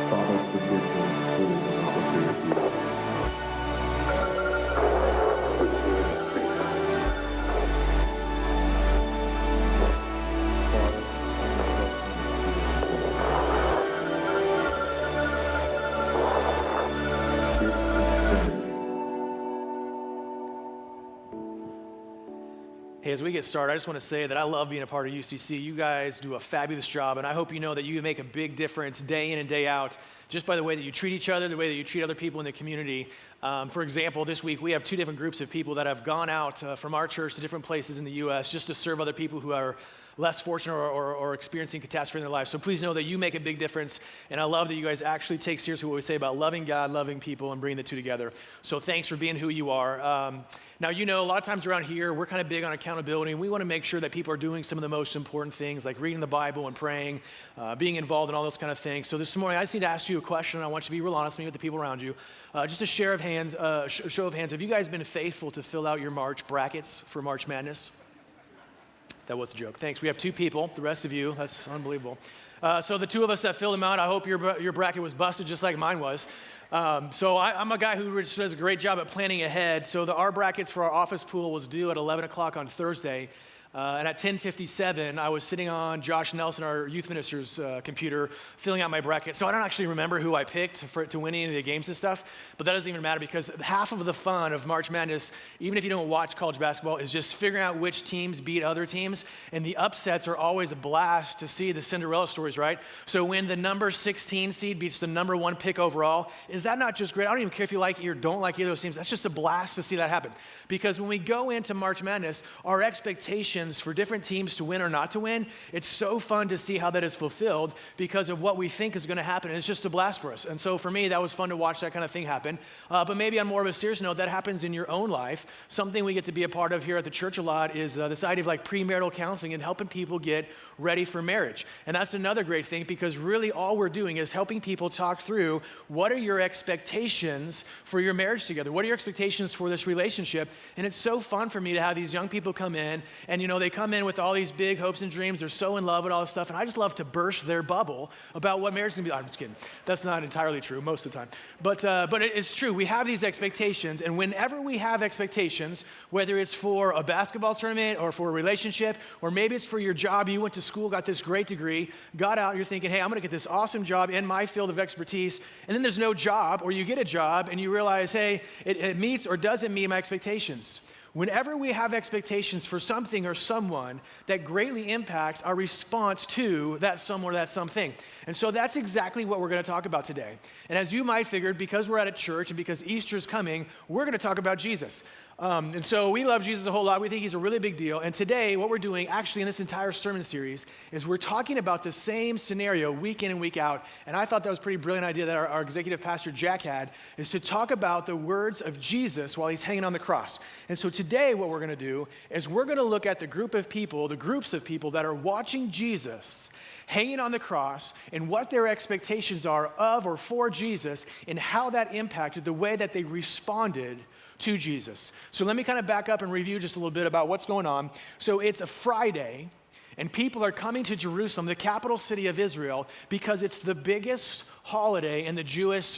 Father, forgive me, please, and opportunity. Hey, as we get started, I just want to say that I love being a part of UCC. You guys do a fabulous job, and I hope you know that you make a big difference day in and day out just by the way that you treat each other, the way that you treat other people in the community. For example, this week we have two different groups of people that have gone out from our church to different places in the U.S. just to serve other people who are less fortunate or experiencing catastrophe in their life. So please know that you make a big difference, and I love that you guys actually take seriously what we say about loving God, loving people, and bringing the two together. So thanks for being who you are. Now, you know, a lot of times around here, we're kind of big on accountability, and we want to make sure that people are doing some of the most important things, like reading the Bible and praying, being involved in all those kind of things. So this morning, I just need to ask you a question, and I want you to be real honest with me, with the people around you. Just a show of hands, have you guys been faithful to fill out your March brackets for March Madness? That was a joke. Thanks. We have two people. The rest of you, that's unbelievable. So the two of us that filled them out, I hope your bracket was busted just like mine was. So I'm a guy who does a great job at planning ahead. So our brackets for our office pool was due at 11 o'clock on Thursday. And at 10:57, I was sitting on Josh Nelson, our youth minister's computer, filling out my bracket. So I don't actually remember who I picked to win any of the games and stuff, but that doesn't even matter because half of the fun of March Madness, even if you don't watch college basketball, is just figuring out which teams beat other teams. And the upsets are always a blast to see the Cinderella stories, right? So when the number 16 seed beats the number 1 pick overall, is that not just great? I don't even care if you like or don't like either of those teams. That's just a blast to see that happen. Because when we go into March Madness, our expectations for different teams to win or not to win, it's so fun to see how that is fulfilled because of what we think is going to happen. And it's just a blast for us. And so for me, that was fun to watch that kind of thing happen. But maybe on more of a serious note, that happens in your own life. Something we get to be a part of here at the church a lot is this idea of like premarital counseling and helping people get ready for marriage. And that's another great thing because really all we're doing is helping people talk through what are your expectations for your marriage together? What are your expectations for this relationship? And it's so fun for me to have these young people come in and, you know, they come in with all these big hopes and dreams. They're so in love with all this stuff. And I just love to burst their bubble about what marriage is going to be. I'm just kidding. That's not entirely true most of the time. But it's true. We have these expectations. And whenever we have expectations, whether it's for a basketball tournament or for a relationship, or maybe it's for your job, you went to school, got this great degree, got out, you're thinking, hey, I'm going to get this awesome job in my field of expertise. And then there's no job, or you get a job and you realize, hey, it meets or doesn't meet my expectations. Whenever we have expectations for something or someone, that greatly impacts our response to that someone or that something. And so that's exactly what we're going to talk about today. And as you might figure, because we're at a church and because Easter's coming, we're going to talk about Jesus. And so we love Jesus a whole lot. We think he's a really big deal. And today, what we're doing actually in this entire sermon series is we're talking about the same scenario week in and week out. And I thought that was a pretty brilliant idea that our executive pastor, Jack, had, is to talk about the words of Jesus while he's hanging on the cross. And so today, what we're going to do is we're going to look at the groups of people that are watching Jesus hanging on the cross and what their expectations are of or for Jesus and how that impacted the way that they responded to Jesus. So let me kind of back up and review just a little bit about what's going on. So it's a Friday, and people are coming to Jerusalem, the capital city of Israel, because it's the biggest holiday in the Jewish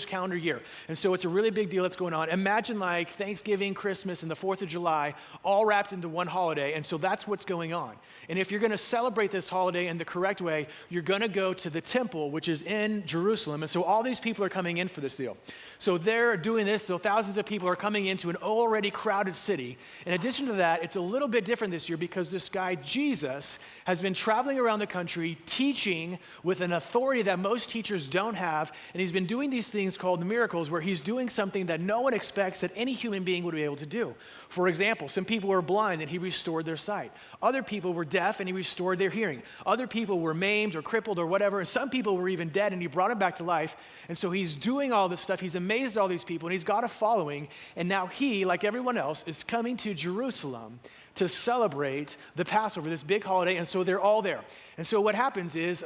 calendar year. And so it's a really big deal that's going on. Imagine like Thanksgiving, Christmas, and the 4th of July all wrapped into one holiday. And so that's what's going on. And if you're going to celebrate this holiday in the correct way, you're going to go to the temple, which is in Jerusalem. And so all these people are coming in for this deal. So they're doing this. So thousands of people are coming into an already crowded city. In addition to that, it's a little bit different this year because this guy, Jesus, has been traveling around the country teaching with an authority that most teachers don't have, and he's been doing these things called miracles where he's doing something that no one expects that any human being would be able to do. For example, some people were blind and he restored their sight. Other people were deaf and he restored their hearing. Other people were maimed or crippled or whatever, and some people were even dead and he brought them back to life. And so he's doing all this stuff. He's amazed at all these people and he's got a following, and now he, like everyone else, is coming to Jerusalem to celebrate the Passover, this big holiday, and so they're all there. And so what happens is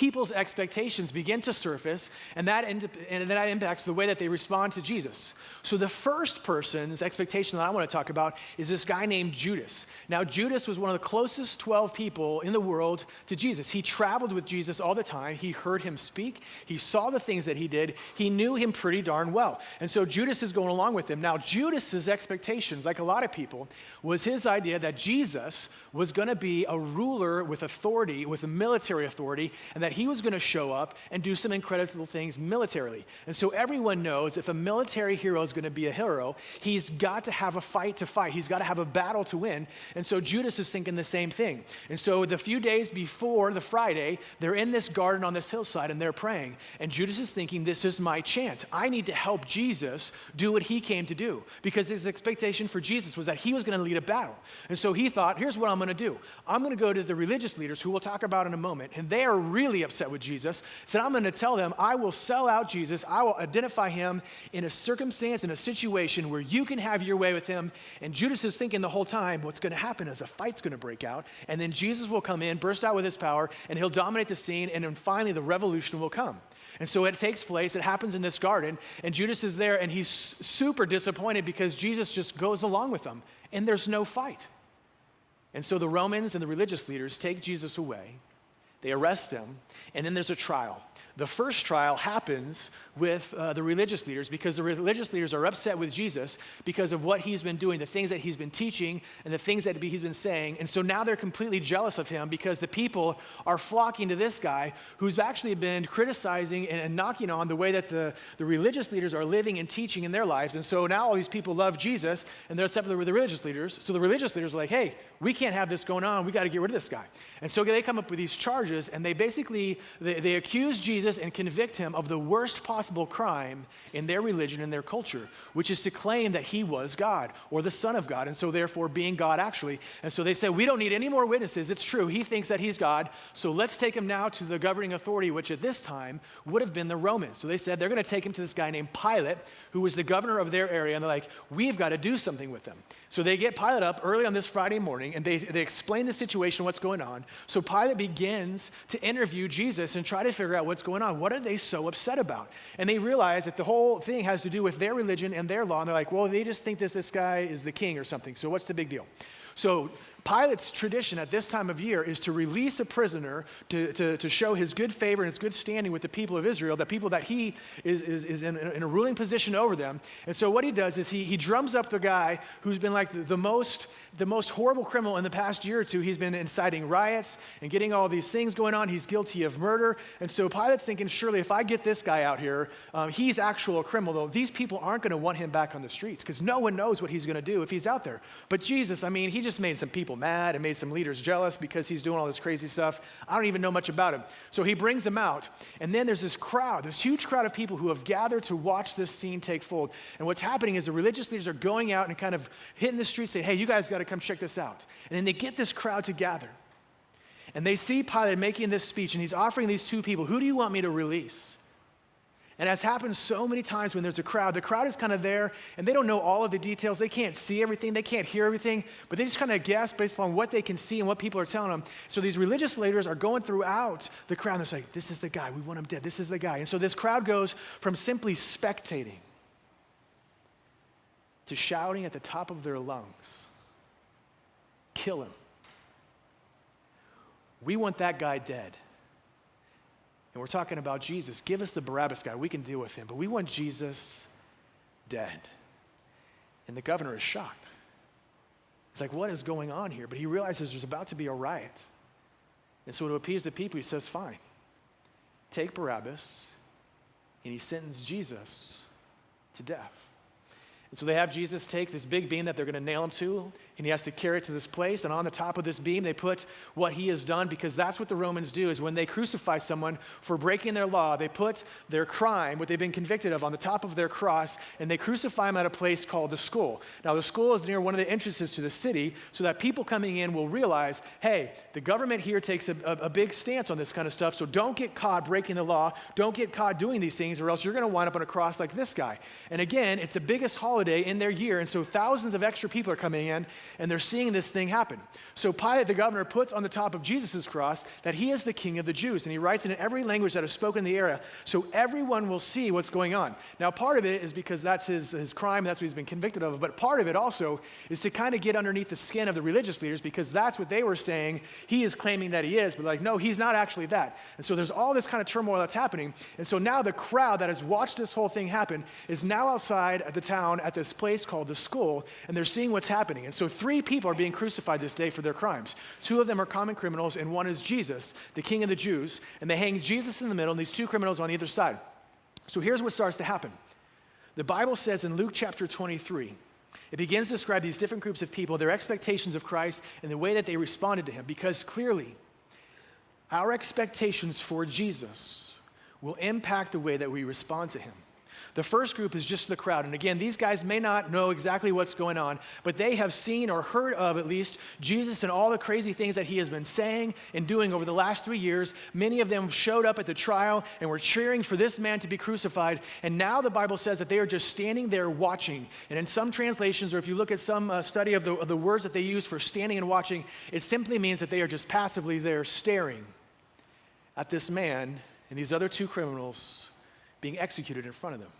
people's expectations begin to surface, and that impacts the way that they respond to Jesus. So the first person's expectation that I want to talk about is this guy named Judas. Now, Judas was one of the closest 12 people in the world to Jesus. He traveled with Jesus all the time. He heard him speak. He saw the things that he did. He knew him pretty darn well. And so Judas is going along with him. Now, Judas's expectations, like a lot of people, was his idea that Jesus was going to be a ruler with authority, with a military authority, and that he was going to show up and do some incredible things militarily. And so everyone knows if a military hero is going to be a hero, he's got to have a fight to fight. He's got to have a battle to win. And so Judas is thinking the same thing. And so the few days before the Friday, they're in this garden on this hillside and they're praying. And Judas is thinking, this is my chance. I need to help Jesus do what he came to do, because his expectation for Jesus was that he was going to lead a battle. And so he thought, here's what I'm going to do. I'm going to go to the religious leaders, who we'll talk about in a moment, and they are really upset with Jesus. So I'm going to tell them, I will sell out Jesus. I will identify him in a circumstance, in a situation where you can have your way with him. And Judas is thinking the whole time, what's going to happen is a fight's going to break out, and then Jesus will come in, burst out with his power, and he'll dominate the scene, and then finally the revolution will come. And so it takes place, it happens in this garden, and Judas is there, and he's super disappointed because Jesus just goes along with them, and there's no fight. And so the Romans and the religious leaders take Jesus away, they arrest him, and then there's a trial. The first trial happens with the religious leaders, because the religious leaders are upset with Jesus because of what he's been doing, the things that he's been teaching and the things that he's been saying. And so now they're completely jealous of him because the people are flocking to this guy who's actually been criticizing and knocking on the way that the religious leaders are living and teaching in their lives. And so now all these people love Jesus and they're upset with the religious leaders. So the religious leaders are like, hey, we can't have this going on. We got to get rid of this guy. And so they come up with these charges, and they basically, they accuse Jesus and convict him of the worst possible crime in their religion and their culture, which is to claim that he was God or the Son of God, and so therefore being God actually. And so they say, we don't need any more witnesses. It's true. He thinks that he's God, so let's take him now to the governing authority, which at this time would have been the Romans. So they said they're going to take him to this guy named Pilate, who was the governor of their area, and they're like, we've got to do something with him. So they get Pilate up early on this Friday morning, and they explain the situation, what's going on. So Pilate begins to interview Jesus and try to figure out what's going on. What are they so upset about? And they realize that the whole thing has to do with their religion and their law. And they're like, well, they just think this guy is the king or something. So what's the big deal? So Pilate's tradition at this time of year is to release a prisoner to show his good favor and his good standing with the people of Israel, the people that he is in a ruling position over them. And so what he does is he drums up the guy who's been like the most horrible criminal in the past year or two. He's been inciting riots and getting all these things going on. He's guilty of murder. And so Pilate's thinking, surely if I get this guy out here, he's actual criminal. These people aren't going to want him back on the streets because no one knows what he's going to do if he's out there. But Jesus, I mean, he just made some people mad and made some leaders jealous because he's doing all this crazy stuff. I don't even know much about him. So he brings him out, and then there's this crowd, this huge crowd of people who have gathered to watch this scene take fold. And what's happening is the religious leaders are going out and kind of hitting the streets, saying, hey, you guys got to come check this out. And then they get this crowd to gather. And they see Pilate making this speech, and he's offering these two people, who do you want me to release? And as happens so many times when there's a crowd, the crowd is kind of there, and they don't know all of the details. They can't see everything. They can't hear everything. But they just kind of guess based upon what they can see and what people are telling them. So these religious leaders are going throughout the crowd, and they're saying, this is the guy. We want him dead. This is the guy. And so this crowd goes from simply spectating to shouting at the top of their lungs, kill him. We want that guy dead. And we're talking about Jesus. Give us the Barabbas guy. We can deal with him. But we want Jesus dead. And the governor is shocked. He's like, what is going on here? But he realizes there's about to be a riot. And so to appease the people, he says, fine. Take Barabbas. And he sentenced Jesus to death. And so they have Jesus take this big beam that they're going to nail him to, and he has to carry it to this place, and on the top of this beam, they put what he has done, because that's what the Romans do, is when they crucify someone for breaking their law, they put their crime, what they've been convicted of, on the top of their cross, and they crucify him at a place called the skull. Now, the skull is near one of the entrances to the city, so that people coming in will realize, hey, the government here takes a big stance on this kind of stuff, so don't get caught breaking the law, don't get caught doing these things, or else you're going to wind up on a cross like this guy. And again, it's the biggest holiday in their year, and so thousands of extra people are coming in, and they're seeing this thing happen. So Pilate, the governor, puts on the top of Jesus' cross that he is the king of the Jews, and he writes it in every language that is spoken in the area, so everyone will see what's going on. Now, part of it is because that's his crime, that's what he's been convicted of, but part of it also is to kind of get underneath the skin of the religious leaders, because that's what they were saying. He is claiming that he is, but like, no, he's not actually that. And so there's all this kind of turmoil that's happening, and so now the crowd that has watched this whole thing happen is now outside at the town at this place called the Skull, and they're seeing what's happening. And so 3 people are being crucified this day for their crimes. 2 of them are common criminals, and one is Jesus, the king of the Jews, and they hang Jesus in the middle and these 2 criminals on either side. So here's what starts to happen. The Bible says in Luke chapter 23, it begins to describe these different groups of people, their expectations of Christ, and the way that they responded to him, because clearly our expectations for Jesus will impact the way that we respond to him. The first group is just the crowd. And again, these guys may not know exactly what's going on, but they have seen or heard of at least Jesus and all the crazy things that he has been saying and doing over the last 3 years. Many of them showed up at the trial and were cheering for this man to be crucified. And now the Bible says that they are just standing there watching. And in some translations, or if you look at some study of the words that they use for standing and watching, it simply means that they are just passively there staring at this man and these other 2 criminals being executed in front of them.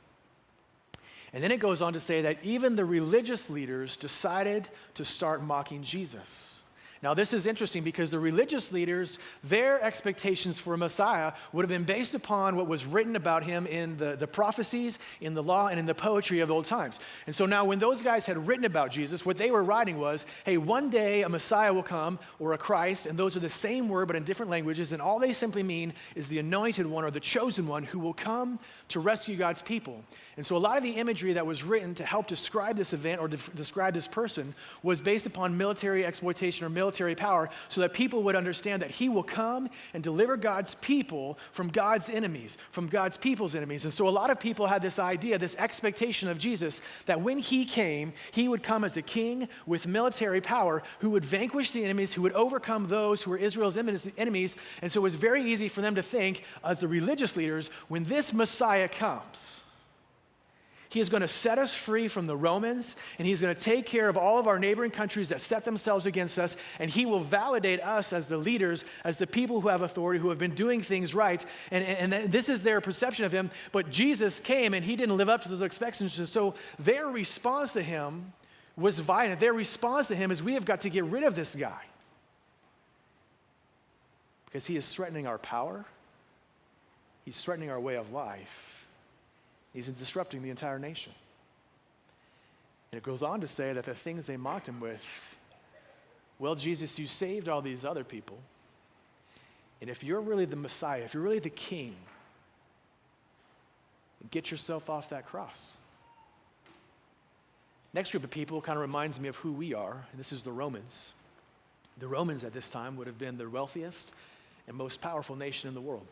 And then it goes on to say that even the religious leaders decided to start mocking Jesus. Now, this is interesting because the religious leaders, their expectations for a Messiah would have been based upon what was written about him in the prophecies, in the law, and in the poetry of old times. And so now when those guys had written about Jesus, what they were writing was, hey, one day a Messiah will come, or a Christ, and those are the same word but in different languages, and all they simply mean is the anointed one or the chosen one who will come to rescue God's people. And so a lot of the imagery that was written to help describe this event or describe this person was based upon military exploitation or military power, so that people would understand that he will come and deliver God's people from God's enemies, from God's people's enemies. And so a lot of people had this idea, this expectation of Jesus, that when he came, he would come as a king with military power who would vanquish the enemies, who would overcome those who were Israel's enemies. And so it was very easy for them to think, as the religious leaders, when this Messiah comes, he is going to set us free from the Romans, and he's going to take care of all of our neighboring countries that set themselves against us, and he will validate us as the leaders, as the people who have authority, who have been doing things right, and this is their perception of him. But Jesus came, and he didn't live up to those expectations, so their response to him was violent. Their response to him is, we have got to get rid of this guy because he is threatening our power, he's threatening our way of life, he's disrupting the entire nation. And it goes on to say that the things they mocked him with, well, Jesus, you saved all these other people. And if you're really the Messiah, if you're really the king, get yourself off that cross. Next group of people kind of reminds me of who we are, and this is the Romans. The Romans at this time would have been the wealthiest and most powerful nation in the world.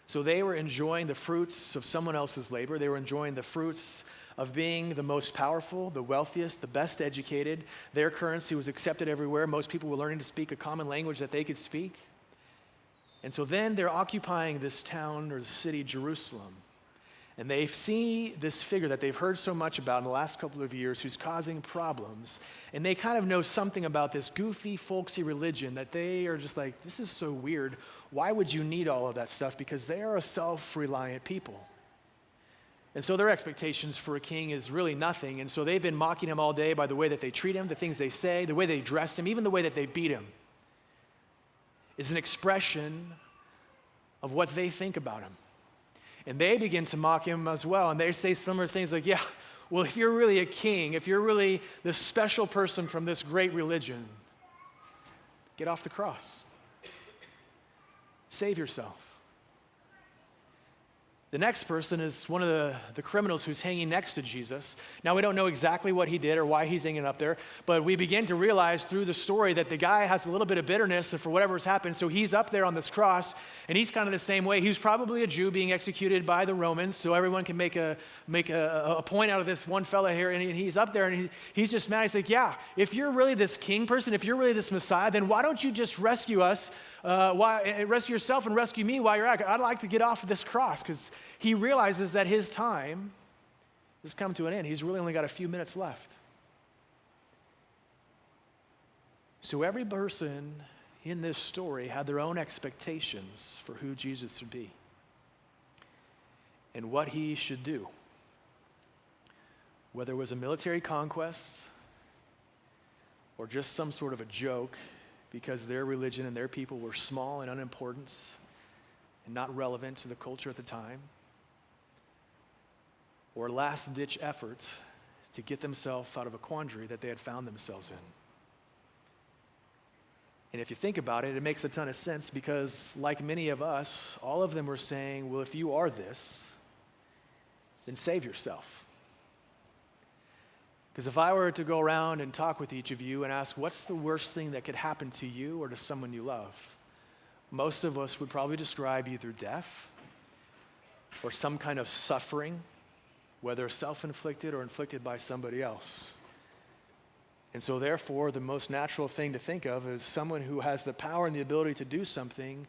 So they were enjoying the fruits of someone else's labor. They were enjoying the fruits of being the most powerful, the wealthiest, the best educated. Their currency was accepted everywhere. Most people were learning to speak a common language that they could speak. And so then they're occupying this town or the city, Jerusalem. And they see this figure that they've heard so much about in the last couple of years who's causing problems. And they kind of know something about this goofy, folksy religion that they are just like, this is so weird. Why would you need all of that stuff? Because they are a self-reliant people. And so their expectations for a king is really nothing. And so they've been mocking him all day by the way that they treat him, the things they say, the way they dress him, even the way that they beat him is an expression of what they think about him. And they begin to mock him as well. And they say similar things like, yeah, well, if you're really a king, if you're really this special person from this great religion, get off the cross. Save yourself. The next person is one of the criminals who's hanging next to Jesus. Now, we don't know exactly what he did or why he's hanging up there, but we begin to realize through the story that the guy has a little bit of bitterness for whatever's happened, so he's up there on this cross, and he's kind of the same way. He's probably a Jew being executed by the Romans, so everyone can make a point out of this one fella here, and he's up there, and he's just mad. He's like, yeah, if you're really this king person, if you're really this Messiah, then why don't you just rescue us? Rescue yourself and rescue me while you're at it. I'd like to get off of this cross, because he realizes that his time has come to an end. He's really only got a few minutes left. So every person in this story had their own expectations for who Jesus would be and what he should do. Whether it was a military conquest or just some sort of a joke because their religion and their people were small and unimportant and not relevant to the culture at the time, or last-ditch efforts to get themselves out of a quandary that they had found themselves in. And if you think about it, it makes a ton of sense because, like many of us, all of them were saying, well, if you are this, then save yourself. Because if I were to go around and talk with each of you and ask, what's the worst thing that could happen to you or to someone you love? Most of us would probably describe either death or some kind of suffering, whether self-inflicted or inflicted by somebody else. And so therefore, the most natural thing to think of is someone who has the power and the ability to do something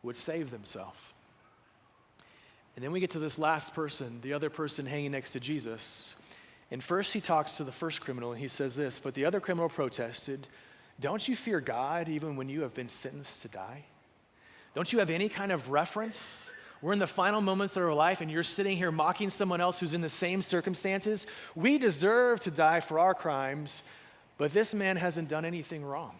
would save themselves. And then we get to this last person, the other person hanging next to Jesus. And first he talks to the first criminal and he says this, but the other criminal protested, don't you fear God even when you have been sentenced to die? Don't you have any kind of reference? We're in the final moments of our life and you're sitting here mocking someone else who's in the same circumstances. We deserve to die for our crimes, but this man hasn't done anything wrong.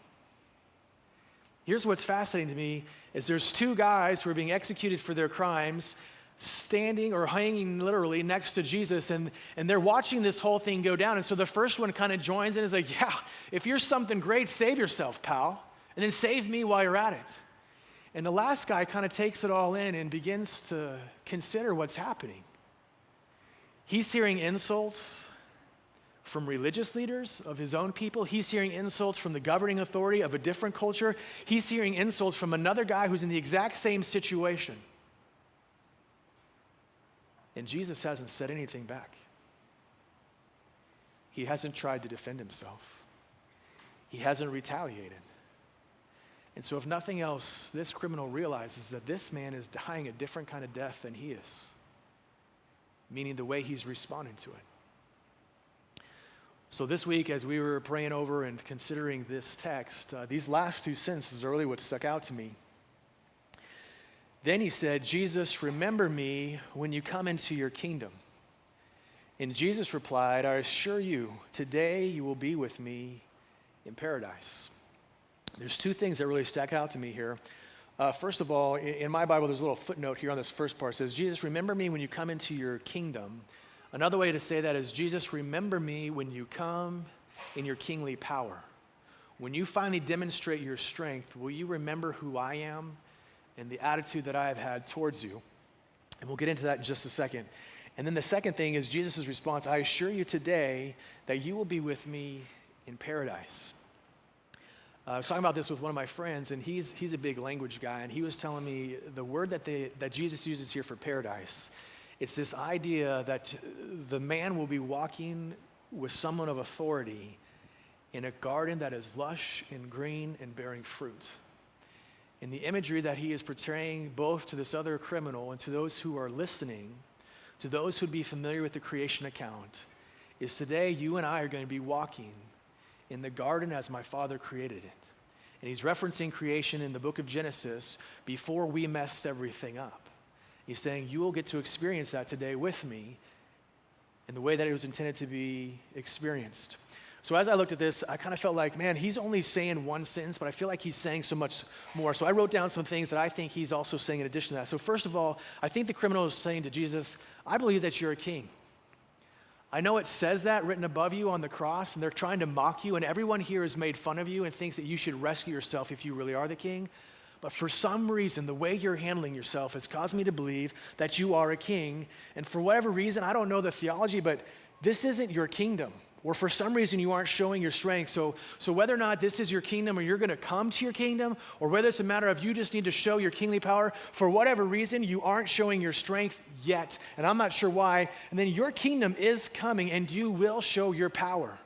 Here's what's fascinating to me is there's two guys who are being executed for their crimes standing or hanging literally next to Jesus, and they're watching this whole thing go down. And so the first one kind of joins in and is like, yeah, if you're something great, save yourself, pal, and then save me while you're at it. And the last guy kind of takes it all in and begins to consider what's happening. He's hearing insults from religious leaders of his own people. He's hearing insults from the governing authority of a different culture. He's hearing insults from another guy who's in the exact same situation. And Jesus hasn't said anything back. He hasn't tried to defend himself. He hasn't retaliated. And so if nothing else, this criminal realizes that this man is dying a different kind of death than he is, meaning the way he's responding to it. So this week, as we were praying over and considering this text, these last two sentences are really what stuck out to me. Then he said, Jesus, remember me when you come into your kingdom. And Jesus replied, I assure you, today you will be with me in paradise. There's two things that really stack out to me here. First of all, in my Bible, there's a little footnote here on this first part. It says, Jesus, remember me when you come into your kingdom. Another way to say that is, Jesus, remember me when you come in your kingly power. When you finally demonstrate your strength, will you remember who I am and the attitude that I have had towards you? And we'll get into that in just a second. And then the second thing is Jesus' response, I assure you today that you will be with me in paradise. I was talking about this with one of my friends, and he's a big language guy, and he was telling me the word that Jesus uses here for paradise, it's this idea that the man will be walking with someone of authority in a garden that is lush and green and bearing fruit. And the imagery that he is portraying both to this other criminal and to those who are listening, to those who would be familiar with the creation account, is today you and I are going to be walking in the garden as my Father created it. And he's referencing creation in the book of Genesis before we messed everything up. He's saying you will get to experience that today with me in the way that it was intended to be experienced. So as I looked at this, I kind of felt like, man, he's only saying one sentence, but I feel like he's saying so much more. So I wrote down some things that I think he's also saying in addition to that. So first of all, I think the criminal is saying to Jesus, I believe that you're a king. I know it says that written above you on the cross, and they're trying to mock you, and everyone here has made fun of you and thinks that you should rescue yourself if you really are the king. But for some reason, the way you're handling yourself has caused me to believe that you are a king. And for whatever reason, I don't know the theology, but this isn't your kingdom. Or for some reason, you aren't showing your strength. So whether or not this is your kingdom or you're going to come to your kingdom, or whether it's a matter of you just need to show your kingly power, for whatever reason, you aren't showing your strength yet. And I'm not sure why. And then your kingdom is coming and you will show your power.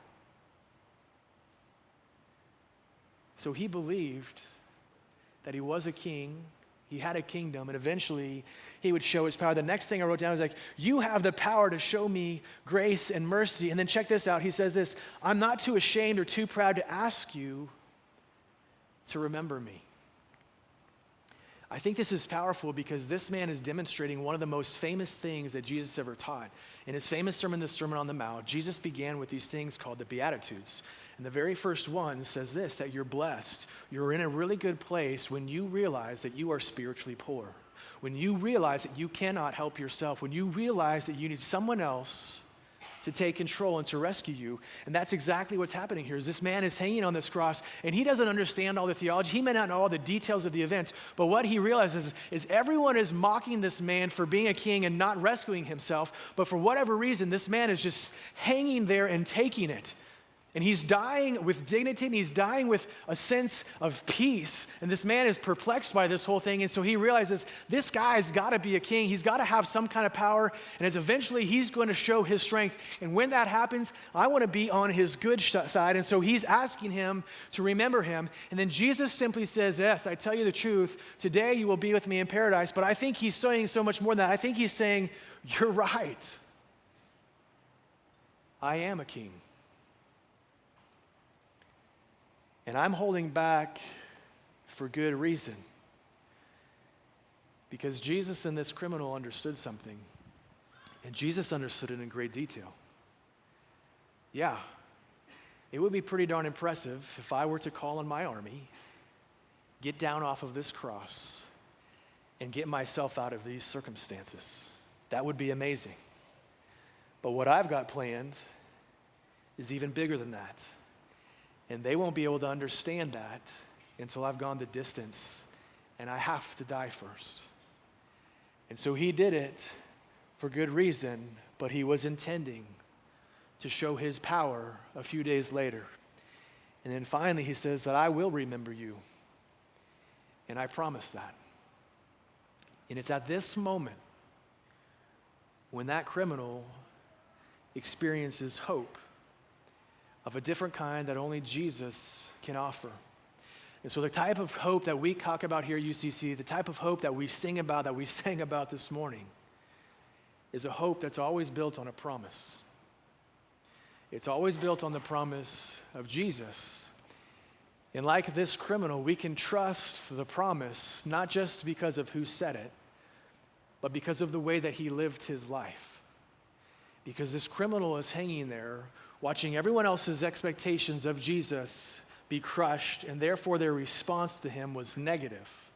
So he believed that he was a king, he had a kingdom, and eventually he would show his power. The next thing I wrote down is like, you have the power to show me grace and mercy. And then check this out. He says this, I'm not too ashamed or too proud to ask you to remember me. I think this is powerful because this man is demonstrating one of the most famous things that Jesus ever taught. In his famous sermon, the Sermon on the Mount, Jesus began with these things called the Beatitudes. And the very first one says this, that you're blessed. You're in a really good place when you realize that you are spiritually poor. When you realize that you cannot help yourself. When you realize that you need someone else to take control and to rescue you. And that's exactly what's happening here. Is this man is hanging on this cross, and he doesn't understand all the theology. He may not know all the details of the events, but what he realizes is everyone is mocking this man for being a king and not rescuing himself. But for whatever reason, this man is just hanging there and taking it. And he's dying with dignity, and he's dying with a sense of peace. And this man is perplexed by this whole thing. And so he realizes this guy's got to be a king. He's got to have some kind of power. And it's eventually he's going to show his strength. And when that happens, I want to be on his good side. And so he's asking him to remember him. And then Jesus simply says, yes, I tell you the truth. Today you will be with me in paradise. But I think he's saying so much more than that. I think he's saying, you're right. I am a king. And I'm holding back for good reason. Because Jesus and this criminal understood something. And Jesus understood it in great detail. Yeah, it would be pretty darn impressive if I were to call on my army, get down off of this cross, and get myself out of these circumstances. That would be amazing. But what I've got planned is even bigger than that. And they won't be able to understand that until I've gone the distance and I have to die first. And so he did it for good reason, but he was intending to show his power a few days later. And then finally he says that I will remember you. And I promise that. And it's at this moment when that criminal experiences hope of a different kind that only Jesus can offer. And so the type of hope that we talk about here at UCC, the type of hope that we sing about, that we sang about this morning, is a hope that's always built on a promise. It's always built on the promise of Jesus. And like this criminal, we can trust the promise, not just because of who said it, but because of the way that he lived his life. Because this criminal is hanging there, watching everyone else's expectations of Jesus be crushed, and therefore their response to him was negative.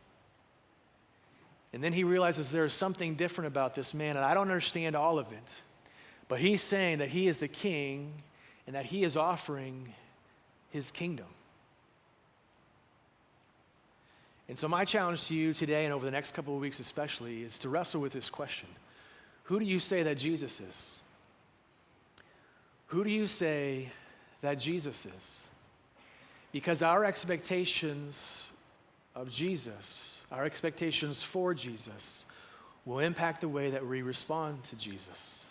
And then he realizes there's something different about this man, and I don't understand all of it. But he's saying that he is the king and that he is offering his kingdom. And so my challenge to you today and over the next couple of weeks especially is to wrestle with this question. Who do you say that Jesus is? Who do you say that Jesus is? Because our expectations of Jesus, our expectations for Jesus, will impact the way that we respond to Jesus.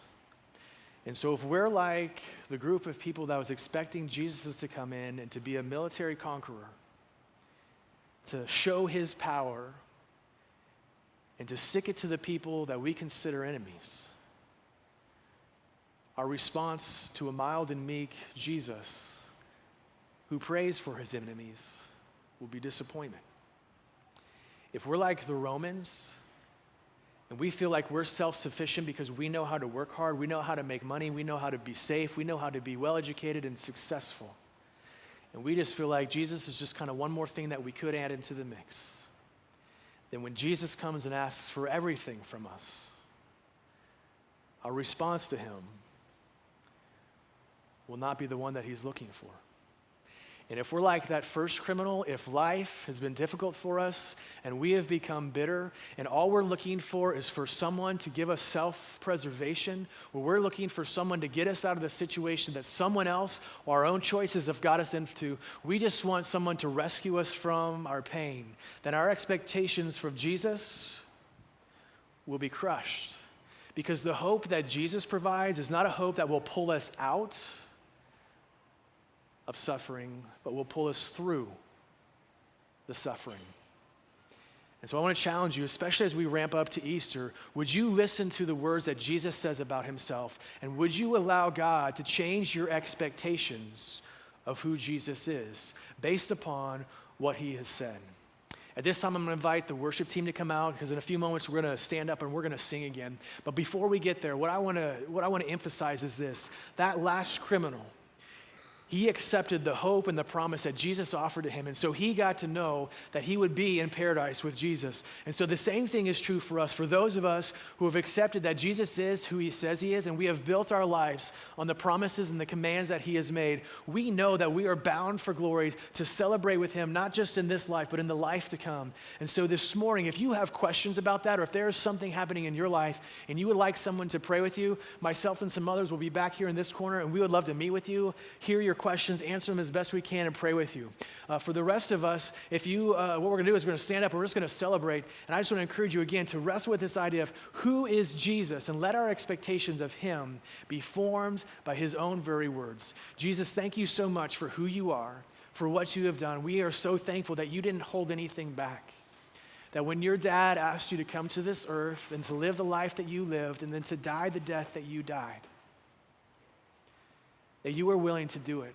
And so if we're like the group of people that was expecting Jesus to come in and to be a military conqueror, to show his power, and to stick it to the people that we consider enemies, our response to a mild and meek Jesus who prays for his enemies will be disappointment. If we're like the Romans and we feel like we're self-sufficient because we know how to work hard, we know how to make money, we know how to be safe, we know how to be well-educated and successful, and we just feel like Jesus is just kind of one more thing that we could add into the mix, then when Jesus comes and asks for everything from us, our response to him will not be the one that he's looking for. And if we're like that first criminal, if life has been difficult for us and we have become bitter and all we're looking for is for someone to give us self-preservation, or we're looking for someone to get us out of the situation that someone else or our own choices have got us into, we just want someone to rescue us from our pain, then our expectations from Jesus will be crushed. Because the hope that Jesus provides is not a hope that will pull us out of suffering, but will pull us through the suffering. And so I want to challenge you, especially as we ramp up to Easter, would you listen to the words that Jesus says about himself, and would you allow God to change your expectations of who Jesus is based upon what he has said. At this time, I'm going to invite the worship team to come out because in a few moments we're going to stand up and we're going to sing again. But before we get there, what I want to emphasize is this: that last criminal, he accepted the hope and the promise that Jesus offered to him. And so he got to know that he would be in paradise with Jesus. And so the same thing is true for us. For those of us who have accepted that Jesus is who he says he is, and we have built our lives on the promises and the commands that he has made, we know that we are bound for glory to celebrate with him, not just in this life, but in the life to come. And so this morning, if you have questions about that, or if there is something happening in your life and you would like someone to pray with you, myself and some others will be back here in this corner, and we would love to meet with you, hear your questions, answer them as best we can, and pray with you. For the rest of us, if you, what we're going to do is we're going to stand up and we're just going to celebrate. And I just want to encourage you again to wrestle with this idea of who is Jesus, and let our expectations of him be formed by his own very words. Jesus, thank you so much for who you are, for what you have done. We are so thankful that you didn't hold anything back. That when your dad asked you to come to this earth and to live the life that you lived and then to die the death that you died, that you were willing to do it.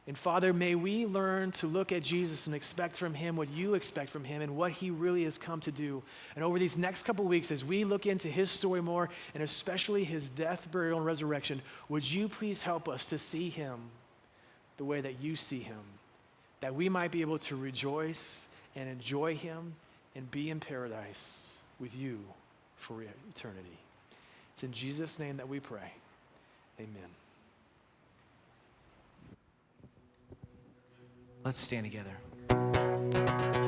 And Father, may we learn to look at Jesus and expect from him what you expect from him and what he really has come to do. And over these next couple weeks, as we look into his story more, and especially his death, burial, and resurrection, would you please help us to see him the way that you see him, that we might be able to rejoice and enjoy him and be in paradise with you for eternity. It's in Jesus' name that we pray. Amen. Let's stand together.